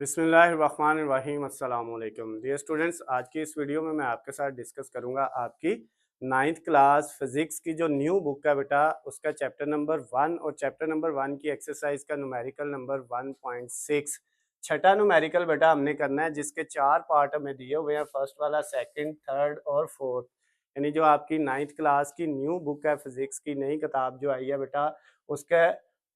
बिस्मिल्लाहिर्रहमानिर्रहीम अस्सलाम वालेकुम डियर स्टूडेंट्स। आज की इस वीडियो में मैं आपके साथ डिस्कस करूंगा आपकी नाइन्थ क्लास फिजिक्स की जो न्यू बुक है बेटा, उसका चैप्टर नंबर 1 और चैप्टर नंबर 1 की एक्सरसाइज का न्यूमेरिकल नंबर 1.6 छठा न्यूमेरिकल बेटा हमने करना है, जिसके 4 पार्ट हमें दिए हुए हैं। फर्स्ट वाला, सेकंड, थर्ड और फोर्थ, यानी जो आपकी नाइन्थ क्लास की न्यू बुक है फिजिक्स की नई किताब जो आई है बेटा, उसका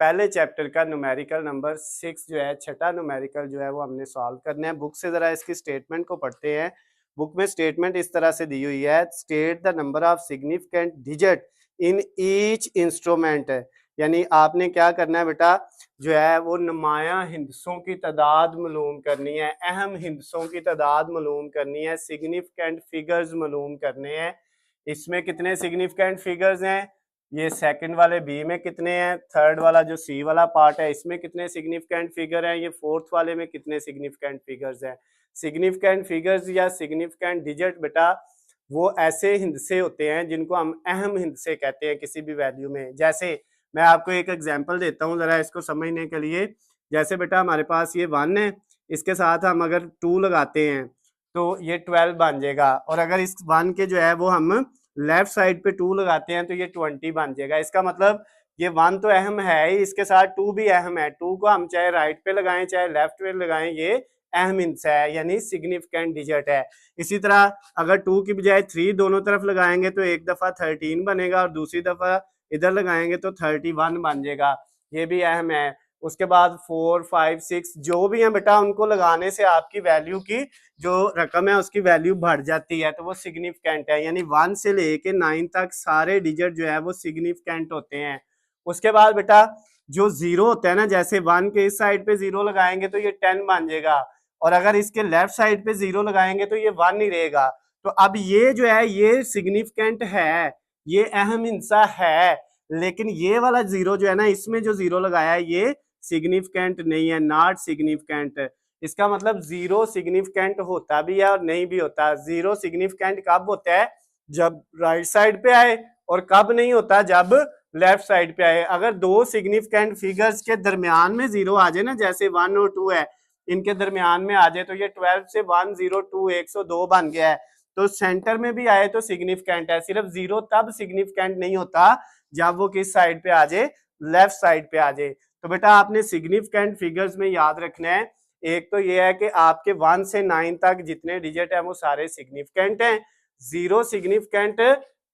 पहले चैप्टर का न्यूमेरिकल नंबर 6 जो है, छठा न्यूमेरिकल जो है वो हमने सॉल्व करना है। बुक से जरा इसकी स्टेटमेंट को पढ़ते हैं। बुक में स्टेटमेंट इस तरह से दी हुई है, state the number of significant digit in each instrument. यानी आपने क्या करना है बेटा, जो है वो नुमाया हिंदसों की तादाद मालूम करनी है, अहम हिंदसों की तादाद मालूम करनी है, सिग्निफिकेंट फिगर्स मालूम करने हैं। इसमें कितने सिग्निफिकेंट फिगर्स हैं, ये सेकंड वाले बी में कितने हैं, थर्ड वाला जो सी वाला पार्ट है इसमें कितने सिग्निफिकेंट फिगर हैं, ये फोर्थ वाले में कितने सिग्निफिकेंट फिगर्स हैं। सिग्निफिकेंट फिगर्स या सिग्निफिकेंट डिजिट बेटा वो ऐसे हिंदसे होते हैं जिनको हम अहम हिंदसे कहते हैं किसी भी वैल्यू में। जैसे मैं आपको एक एग्जांपल देता हूँ जरा इसको समझने के लिए। जैसे बेटा हमारे पास ये 1 है, इसके साथ हम अगर 2 लगाते हैं तो ये 12 बन जाएगा, और अगर इस 1 के जो है वो हम लेफ्ट साइड पे 2 लगाते हैं तो ये 20 बन जाएगा। इसका मतलब ये 1 तो अहम है ही, इसके साथ 2 भी अहम है। 2 को हम चाहे राइट पे लगाएं चाहे लेफ्ट पे लगाएं, ये अहम हिस्सा है यानी सिग्निफिकेंट डिजिट है। इसी तरह अगर 2 की बजाय 3 दोनों तरफ लगाएंगे तो एक दफा 13 बनेगा और दूसरी दफा इधर लगाएंगे तो 31 बन जाएगा, ये भी अहम है। उसके बाद 4, 5, 6 जो भी है बेटा, उनको लगाने से आपकी वैल्यू की जो रकम है उसकी वैल्यू बढ़ जाती है, तो वो सिग्निफिकेंट है। यानी 1 से लेके 9 तक सारे डिजिट जो है वो सिग्निफिकेंट होते हैं। उसके बाद बेटा जो जीरो होता है ना, जैसे 1 के इस साइड पे जीरो लगाएंगे तो ये 10 बन जाएगा, और अगर इसके लेफ्ट साइड पे जीरो लगाएंगे तो ये 1 ही रहेगा। तो अब ये जो है ये सिग्निफिकेंट है, ये अहम हिस्सा है, लेकिन ये वाला जीरो जो है ना, इसमें जो जीरो लगाया है ये सिग्निफिकेंट नहीं है, नॉट सिग्निफिकेंट। इसका मतलब जीरो सिग्निफिकेंट होता भी है और नहीं भी होता। जीरो सिग्निफिकेंट कब होता है, जब राइट साइड पे आए, और कब नहीं होता, जब लेफ्ट साइड पे आए। अगर दो सिग्निफिकेंट फिगर्स के दरमियान में जीरो आ जाए ना, जैसे 1 और 2 है, इनके दरमियान में आ जाए तो ये 12 से 102 102 बन गया है। तो सेंटर में भी आए तो सिग्निफिकेंट है। सिर्फ जीरो तब सिग्निफिकेंट नहीं होता जब वो किस साइड पे आ जाए, लेफ्ट साइड पे आ जाए। तो बेटा आपने सिग्निफिकेंट फिगर्स में याद रखना है, एक तो ये है कि आपके 1 से 9 तक जितने डिजिट है वो सारे सिग्निफिकेंट हैं। जीरो सिग्निफिकेंट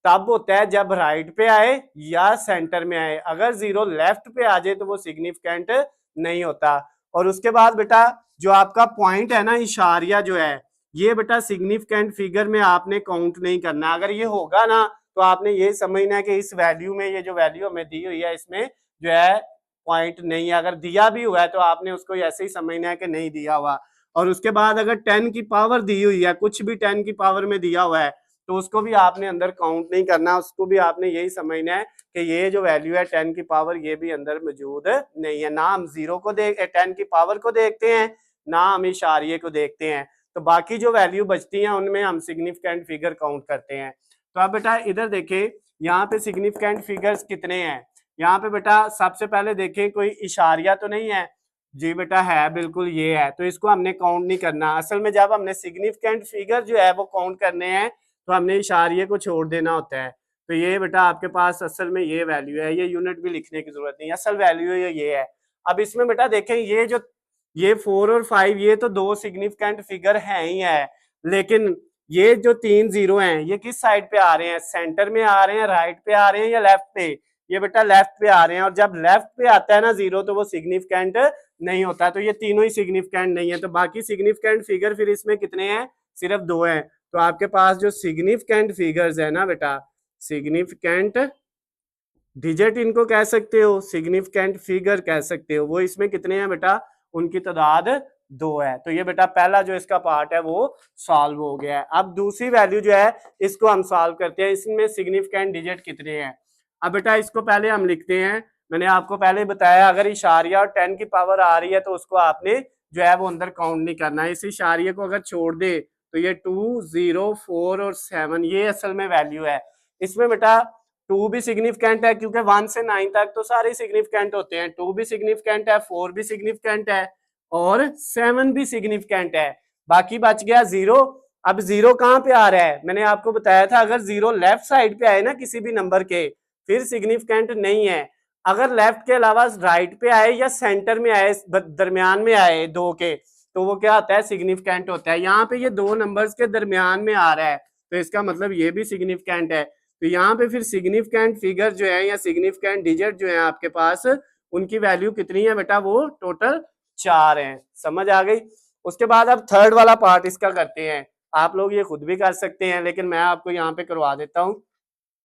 तब होता है जब राइट पे आए या सेंटर में आए, अगर जीरो लेफ्ट पे आ जाए तो वो सिग्निफिकेंट नहीं होता। और उसके बाद बेटा जो आपका पॉइंट है ना, इशारिया जो है, ये बेटा सिग्निफिकेंट फिगर में आपने काउंट नहीं करना। अगर ये होगा ना तो आपने ये समझना है कि इस वैल्यू में, ये जो वैल्यू हमें दी हुई है इसमें जो है पॉइंट नहीं है। अगर दिया भी हुआ है तो आपने उसको ऐसे ही समझना है कि नहीं दिया हुआ। और उसके बाद अगर 10 की पावर दी हुई है, कुछ भी 10 की पावर में दिया हुआ है, तो उसको भी आपने अंदर काउंट नहीं करना, उसको भी आपने यही समझना है कि ये जो वैल्यू है 10 की पावर, ये भी अंदर मौजूद नहीं है। ना हम जीरो को 10 की पावर को देखते हैं, ना हम इशारिये को देखते हैं। तो बाकी जो वैल्यू बचती है उनमें हम सिग्निफिकेंट फिगर काउंट करते हैं। तो अब बेटा इधर देखें, यहाँ पे सिग्निफिकेंट फिगर्स कितने हैं। यहाँ पे बेटा सबसे पहले देखें कोई इशारिया तो नहीं है। जी बेटा है, बिल्कुल ये है, तो इसको हमने काउंट नहीं करना। असल में जब हमने सिग्निफिकेंट फिगर जो है वो काउंट करने हैं तो हमने इशारिये को छोड़ देना होता है। तो ये बेटा आपके पास असल में ये वैल्यू है, ये यूनिट भी लिखने की जरूरत नहीं, असल वैल्यू ये है। अब इसमें बेटा देखें, ये 4 और 5 ये तो दो सिग्निफिकेंट फिगर है ही है, लेकिन ये जो 3 जीरो हैं ये किस साइड पे आ रहे हैं, सेंटर में आ रहे हैं, राइट पे आ रहे हैं या लेफ्ट पे। ये बेटा लेफ्ट पे आ रहे हैं, और जब लेफ्ट पे आता है ना जीरो तो वो सिग्निफिकेंट नहीं होता। तो ये तीनों ही सिग्निफिकेंट नहीं है। तो बाकी सिग्निफिकेंट फिगर फिर इसमें कितने हैं, सिर्फ 2 हैं। तो आपके पास जो सिग्निफिकेंट फिगर्स है ना बेटा, सिग्निफिकेंट डिजिट इनको कह सकते हो, सिग्निफिकेंट फिगर कह सकते हो, वो इसमें कितने हैं बेटा, उनकी तादाद 2 है। तो ये बेटा पहला जो इसका पार्ट है वो सॉल्व हो गया है। अब दूसरी वैल्यू जो है इसको हम सॉल्व करते हैं, इसमें सिग्निफिकेंट डिजिट कितने हैं। अब बेटा इसको पहले हम लिखते हैं, मैंने आपको पहले बताया अगर इशारिया और 10 की पावर आ रही है तो उसको आपने जो है वो अंदर काउंट नहीं करना है। इस इशारिये को अगर छोड़ दे तो ये 2, 0, 4 और 7 ये असल में वैल्यू है। इसमें बेटा 2 भी सिग्निफिकेंट है क्योंकि 1 से 9 तक तो सारे सिग्निफिकेंट होते हैं। 2 भी सिग्निफिकेंट है, 4 भी सिग्निफिकेंट है, और 7 भी सिग्निफिकेंट है, बाकी बच गया 0। अब 0 कहाँ पे आ रहा है, मैंने आपको बताया था अगर 0 लेफ्ट साइड पे आए ना किसी भी नंबर के फिर सिग्निफिकेंट नहीं है, अगर लेफ्ट के अलावा राइट पे आए या सेंटर में आए, दरमियान में आए दो के, तो वो क्या होता है, सिग्निफिकेंट होता है। यहाँ पे ये दो नंबर्स के दरमियान में आ रहा है तो इसका मतलब ये भी सिग्निफिकेंट है। तो यहाँ पे फिर सिग्निफिकेंट फिगर जो है या सिग्निफिकेंट डिजिट जो है आपके पास, उनकी वैल्यू कितनी है बेटा, वो टोटल 4 है। समझ आ गई। उसके बाद अब थर्ड वाला पार्ट इसका करते हैं, आप लोग ये खुद भी कर सकते हैं लेकिन मैं आपको यहाँ पे करवा देता हूँ।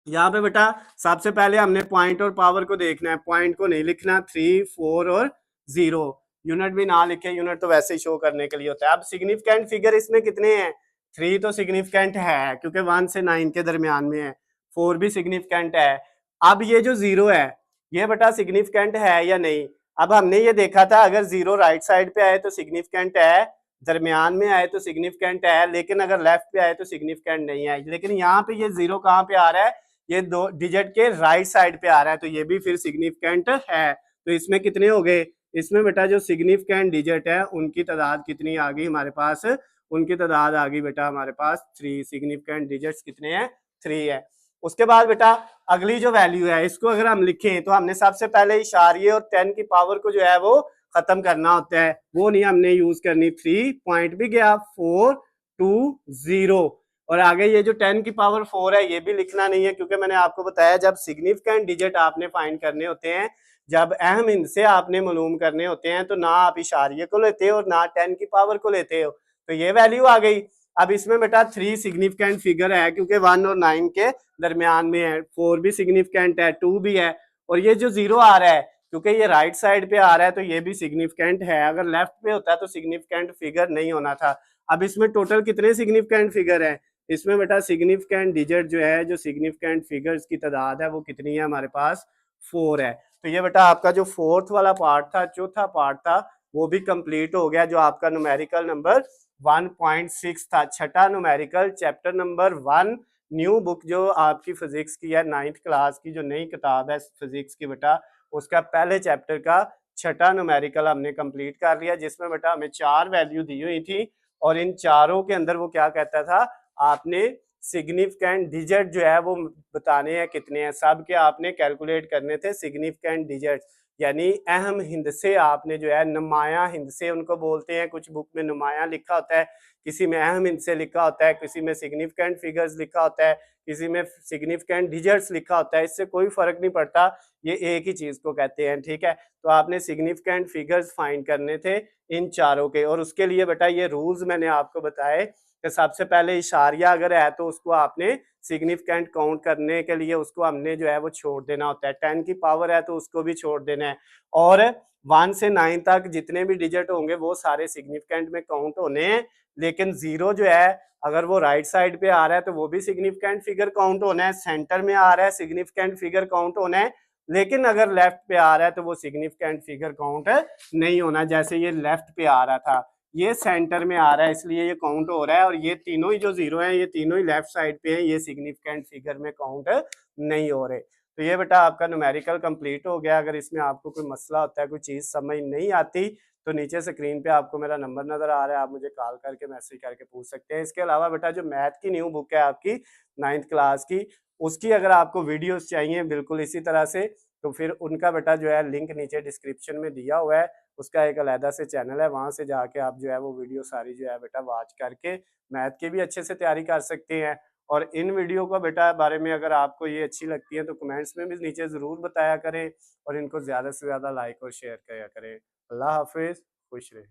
यहाँ पे बेटा सबसे पहले हमने पॉइंट और पावर को देखना है, पॉइंट को नहीं लिखना, 3, 4 और 0, यूनिट भी ना लिखे, यूनिट तो वैसे ही शो करने के लिए होता है। अब सिग्निफिकेंट फिगर इसमें कितने हैं, 3 तो सिग्निफिकेंट है क्योंकि 1 से 9 के दरमियान में है, 4 भी सिग्निफिकेंट है। अब ये जो 0 है ये बेटा सिग्निफिकेंट है या नहीं, अब हमने ये देखा था अगर 0 राइट साइड पे आए तो सिग्निफिकेंट है, दरमियान में आए तो सिग्निफिकेंट है, लेकिन अगर लेफ्ट पे आए तो सिग्निफिकेंट नहीं है। लेकिन यहाँ पे ये 0 कहाँ पे आ रहा है, ये दो डिजिट के राइट साइड पे आ रहा है तो ये भी फिर सिग्निफिकेंट है। तो इसमें कितने हो गए, इसमें बेटा जो सिग्निफिकेंट डिजिट है उनकी तादाद कितनी आ गई हमारे पास, उनकी तादाद आ गई बेटा हमारे पास 3, सिग्निफिकेंट डिजिट्स कितने हैं, 3 है। उसके बाद बेटा अगली जो वैल्यू है इसको अगर हम लिखें तो हमने सबसे पहले इशारिये और 10 की पावर को जो है वो खत्म करना होता है, वो नहीं हमने यूज करनी। 3 पॉइंट भी गया, 4, 2, 0 और आगे ये जो 10 की पावर 4 है ये भी लिखना नहीं है क्योंकि मैंने आपको बताया जब सिग्निफिकेंट डिजिट आपने फाइंड करने होते हैं, जब अहम हिस्से आपने मालूम करने होते हैं तो ना आप इशारिये को लेते हो और ना 10 की पावर को लेते हो, तो ये वैल्यू आ गई। अब इसमें बेटा 3 सिग्निफिकेंट फिगर है क्योंकि 1 और 9 के दरमियान में है, 4 भी सिग्निफिकेंट है, 2 भी है, और ये जो 0 आ रहा है क्योंकि ये राइट साइड पे आ रहा है तो ये भी सिग्निफिकेंट है, अगर लेफ्ट पे होता है तो सिग्निफिकेंट फिगर नहीं होना था। अब इसमें टोटल कितने सिग्निफिकेंट फिगर है, इसमें बेटा सिग्निफिकेंट डिजिट जो है, जो सिग्निफिकेंट फिगर्स की तादाद है वो कितनी है हमारे पास, 4 है। तो ये बेटा आपका जो फोर्थ वाला पार्ट था, चौथा पार्ट था, वो भी कंप्लीट हो गया, जो आपका न्यूमेरिकल नंबर 1.6 था, छठा numerical chapter number 1 new book जो आपकी फिजिक्स की है, 9th क्लास की जो नई किताब है फिजिक्स की बेटा, उसका पहले चैप्टर का छठा न्यूमेरिकल हमने कंप्लीट कर लिया, जिसमें बेटा हमें 4 वैल्यू दी हुई थी और इन चारों के अंदर वो क्या कहता था, आपने सिग्निफिकेंट डिजिट जो है वो बताने हैं कितने हैं, सब के आपने कैलकुलेट करने थे सिग्निफिकेंट डिजिट, यानी अहम हिंदसे आपने जो है, नुमाया हिंदसे उनको बोलते हैं, कुछ बुक में नुमाया लिखा होता है, किसी में अहम हिंदसे लिखा होता है, किसी में सिग्निफिकेंट फिगर्स लिखा होता है, किसी में सिग्निफिकेंट डिजिट्स लिखा होता है, इससे कोई फर्क नहीं पड़ता, ये एक ही चीज को कहते हैं, ठीक है। तो आपने सिग्निफिकेंट फिगर्स फाइंड करने थे इन चारों के, और उसके लिए बेटा ये रूल्स मैंने आपको बताए कि सबसे पहले इशारिया अगर है तो उसको आपने सिग्निफिकेंट काउंट करने के लिए उसको हमने जो है वो छोड़ देना होता है, 10 की पावर है तो उसको भी छोड़ देना है, और 1 से 9 तक जितने भी डिजिट होंगे वो सारे सिग्निफिकेंट में काउंट होने हैं, लेकिन 0 जो है अगर वो राइट साइड पे आ रहा है तो वो भी सिग्निफिकेंट फिगर काउंट होना है, सेंटर में आ रहा है सिग्निफिकेंट फिगर काउंट होना है, लेकिन अगर लेफ्ट पे आ रहा है तो वो सिग्निफिकेंट फिगर काउंट नहीं होना, जैसे ये लेफ्ट पे आ रहा था, ये सेंटर में आ रहा है इसलिए ये काउंट हो रहा है, और ये तीनों ही जो 0 है ये तीनों ही लेफ्ट साइड पे हैं, ये सिग्निफिकेंट फिगर में काउंट नहीं हो रहे। तो ये बेटा आपका न्यूमेरिकल कंप्लीट हो गया। अगर इसमें आपको कोई मसला होता है, कोई चीज़ समझ नहीं आती, तो नीचे स्क्रीन पे आपको मेरा नंबर नज़र आ रहा है, आप मुझे कॉल करके मैसेज करके पूछ सकते हैं। इसके अलावा बेटा जो मैथ की न्यू बुक है आपकी 9th क्लास की, उसकी अगर आपको वीडियोस चाहिए बिल्कुल इसी तरह से, तो फिर उनका बेटा जो है लिंक नीचे डिस्क्रिप्शन में दिया हुआ है, उसका एक अलहदा से चैनल है, वहाँ से जाके आप जो है वो वीडियो सारी जो है बेटा वॉच करके मैथ की भी अच्छे से तैयारी कर सकते हैं। और इन वीडियो का बेटा बारे में अगर आपको ये अच्छी लगती है तो कमेंट्स में भी नीचे ज़रूर बताया करें, और इनको ज़्यादा से ज़्यादा लाइक और शेयर किया करें। अल्लाह हाफिज़, खुश रहें।